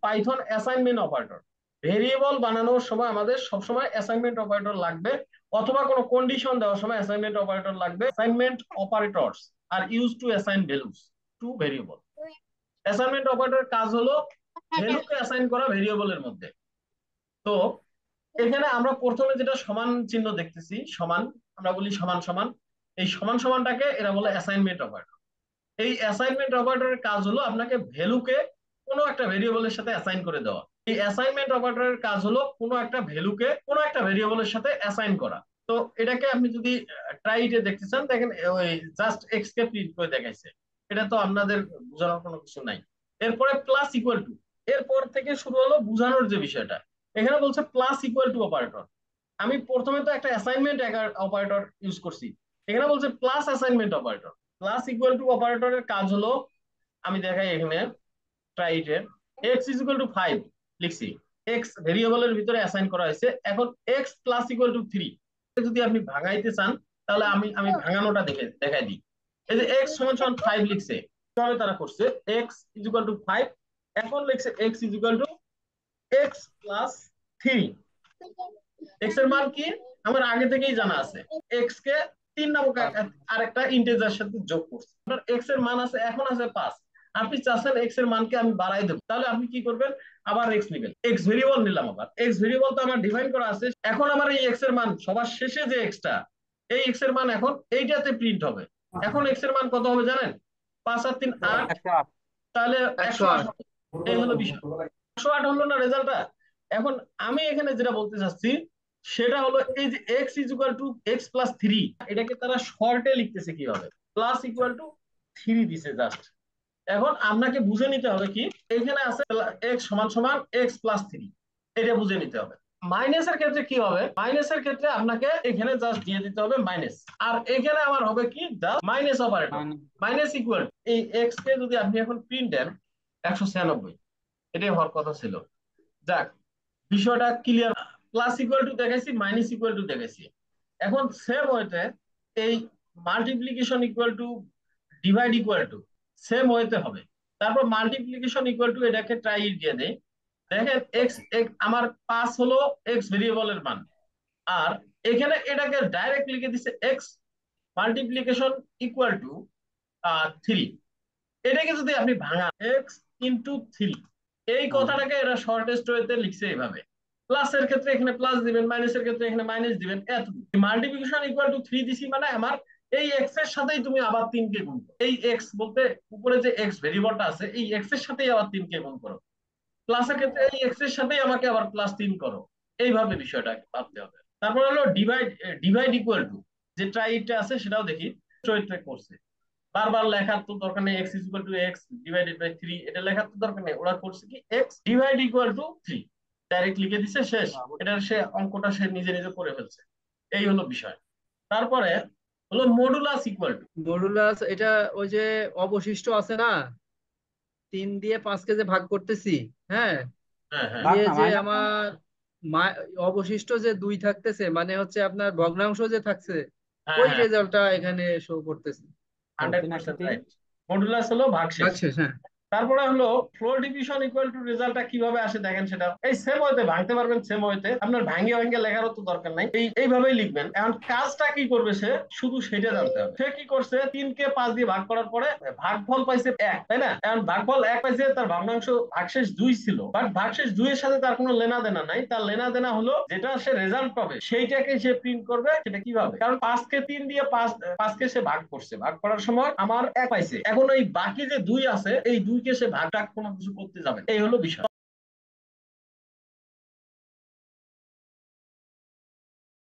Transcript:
Python assignment operator. Variable বানানোর সময় আমাদের সবসময় অ্যাসাইনমেন্ট অপারেটর লাগবে, অথবা কোনো কন্ডিশন দেওয়ার সময় অ্যাসাইনমেন্ট অপারেটর লাগবে। Assignment operators are use to assign values to variable. Assignment অপারেটরের কাজ হলো ভ্যালুকে অ্যাসাইন করা ভেরিয়েবলের মধ্যে। তো এখানে আমরা প্রথমে যেটা সমান চিহ্ন দেখতেছি, সমান, আমরা বলি সমান সমান, এই সমান সমানটাকে এরা বলে অ্যাসাইনমেন্ট অপারেটর। এই অ্যাসাইনমেন্ট অপারেটরের কাজ হলো আপনাকে ভ্যালুকে কোনো একটা ভেরিয়েবলের সাথে অ্যাসাইন করে দেওয়া। এই অ্যাসাইনমেন্ট অপারেটরের কাজ হলো কোনো একটা ভ্যালুকে কোনো একটা ভেরিয়েবলের সাথে অ্যাসাইন করা। তো এটাকে আপনি যদি ট্রাইটে দেখতে চান, দেখেন ওই জাস্ট এক্স কে প্রিন্ট করে দেখাইছে, এটা তো আপনাদের বোঝানোর কোনো কিছু নাই। এরপরে প্লাস ইকুয়াল টু, এরপর থেকে শুরু হলো বোঝানোর যে বিষয়টা। এখানে বলছে প্লাস ইকুয়াল টু অপারেটর। আমি প্রথমে তো একটা অ্যাসাইনমেন্ট অপারেটর ইউজ করছি, এখানে বলছে plus assignment operator. Plus equal to অপারেটরের কাজ হলো, আমি দেখাই এখানে ট্রাইটে, এক্স ইজ ইকুয়াল টু 5 লিখছি, এক্স ভেরিয়েবলের ভিতরে অ্যাসাইন করা হয়েছে। এখন এক্স প্লাস ইকুয়াল টু 3 যদি আপনি ভাঙাইতে চান, তাহলে আমি আমি ভাঙানোটা দেখাই দিই। এই যে এক্স সমান সমান 5 লিখছে, কিভাবে তারা করছে, এক্স ইজ ইকুয়াল টু 5, এখন লিখছে x is equal to x plus 3। X এর মান কি আমার আগে থেকেই জানা আছে, এক্স কে 3 নামক আরেকটা ইন্টিজার সাথে যোগ করছি। আপনার এক্স এর মান আছে, এখন আছে 5, আপনি চাচ্ছেন এক্স এর মানকে আমি বাড়াই দেবো, তাহলে আপনি কি করবেন, আবার এক্স নেবেন, এক্স ভেরিয়েবল নিলাম, আবার এক্স ভেরিয়েবল তো আমার ডিফাইন করা আছে। এখন আমার এই এক্স এর মান সবার শেষে যে এক্সটা, এই এক্স এর মান এখন এইটাতে প্রিন্ট হবে। এখন এক্স এর মান কত হবে জানেন, 5 আর 3 8, তাহলে 108। এই হলো বিষয়, 108 হলো না রেজাল্টটা। এখন আমি এখানে যেটা বলতে চাচ্ছি সেটা হলো, এই যে x is equal to x plus 3, এটাকে তারা শর্টে লিখতেছে কিভাবে, প্লাস ইকুয়াল টু 3 দিছে জাস্ট। এখন আপনাকে বুঝে নিতে হবে কি, এখানে আছে এক্স সমান সমান এক্স প্লাস 3, এটা বুঝে নিতে হবে। মাইনাসের ক্ষেত্রে কি হবে, মাইনাসের ক্ষেত্রে আপনাকে এখানে জাস্ট দিয়ে দিতে হবে মাইনাস, আর এখানে আমার হবে কি just minus operator. Minus equal, এই এক্স কে যদি আপনি এখন প্রিন্ট দেন 196, এটাই হওয়ার কথা ছিল। যাক, বিষয়টা ক্লিয়ার। প্লাস ইকুয়াল টু দেখাইছি, মাইনাস ইকুয়াল টু দেখাইছি। এখন সেম ওয়েতে এই multiplication equal to divide equal to same ওয়েতে হবে। তারপর মাল্টিপ্লিকেশন ইকুয়াল টু এটাকে ট্রাই দিয়ে দেয়, দেখেন এক্স, আমার 5 হলো এক্স ভেরিয়েবলের মান, আর এখানে এটাকে ডাইরেক্ট লিখে দিছে এক্স মাল্টিপ্লিকেশন ইকুয়াল টু 3। এটাকে যদি আপনি ভাঙান এক্স ইন্টু 3, এই কথাটাকে এরা শর্টেস্ট ওয়েতে লিখছে এইভাবে। প্লাসের ক্ষেত্রে এখানে প্লাস দিবেন, মাইনাসের ক্ষেত্রে এখানে মাইনাস দিবেন, এতটুকু। মাল্টিপ্লিকেশন ইকুয়াল টু 3 দিছি মানে আমার এই এক্স এর সাথেই তুমি আবার 3 কে গুণ করো, এই এক্স বলতে উপরে যে এক্স ভেরিয়েবলটা আছে এই এক্স এর সাথেই আবার 3 কে গুণ করো। প্লাসের ক্ষেত্রে এই এক্স এর সাথেই আমাকে আবার প্লাস 3 করো, এইভাবে বিষয়টা ভাবতে হবে। তারপর হলো ডিভাইড, ডিভাইড ইকুয়াল টু, যে ট্রাইটা আছে সেটাও দেখি চরিত্রে করছে। বারবার লেখার তো দরকার নেই, x equal to x divided by 3, এটা লেখার তো দরকার নেই। ওরা করছে কি x divide equal to 3 direct লিখে দিছে, শেষ। এটা সে অঙ্কটা সে নিজে নিজে করে ফেলছে, এই হলো বিষয়। তারপরে হলো মডুলাস ইকুয়াল টু। মডুলাস, এটা ওই যে অবশিষ্ট আছে না, 3 দিয়ে 5কে যে ভাগ করতেছি, হ্যাঁ, হ্যাঁ হ্যাঁ দিয়ে যে আমার অবশিষ্ট যে 2 থাকতেছে, মানে হচ্ছে আপনার ভগ্নাংশ যে থাকছে, হ্যাঁ ওই হ্যাঁ, রেজাল্টটা এখানে শো করতেছে। 100% রাইট। মডুলাস হলো ভাগশেষ। আচ্ছা, হ্যাঁ। তারপরে হলো ফ্লোর ডিভিশন ইকুয়াল টু রেজাল্টটা কিভাবে আসে দেখেন, সেটা এই সেম ওয়েতে ভাঙতে পারবেন, সেম ওয়েতে আপনার ভাঙিয়ে ভাঙিয়ে লেখারও তো দরকার নাই, এইভাবেই লিখবেন। এখন কাজটা কি করবে সে, শুধু সেটা জানতে হবে। সে কি করছে, 3 কে 5 দিয়ে ভাগ করার পরে ভাগফল পাইছে 1, তাই না? এখন ভাগফল 1 পাইছে, তার ভগ্নাংশ ভাগশেষ 2 ছিল, বাট ভাগশেষ 2 এর সাথে তার কোনো লেনা দেনা নাই। তার লেনা দেনা হলো যেটা সে রেজাল্ট পাবে সেইটাকে সে প্রিন্ট করবে। সেটা কিভাবে, কারণ 5 কে 3 দিয়ে 5 কে সে ভাগ করছে, ভাগ করার সময় আমার 1 পাইছে, এখন ওই বাকি যে 2 আছে এই 2 কে সে ভাগটা কোনো কিছু করতে যাবে, এই হলো বিষয়।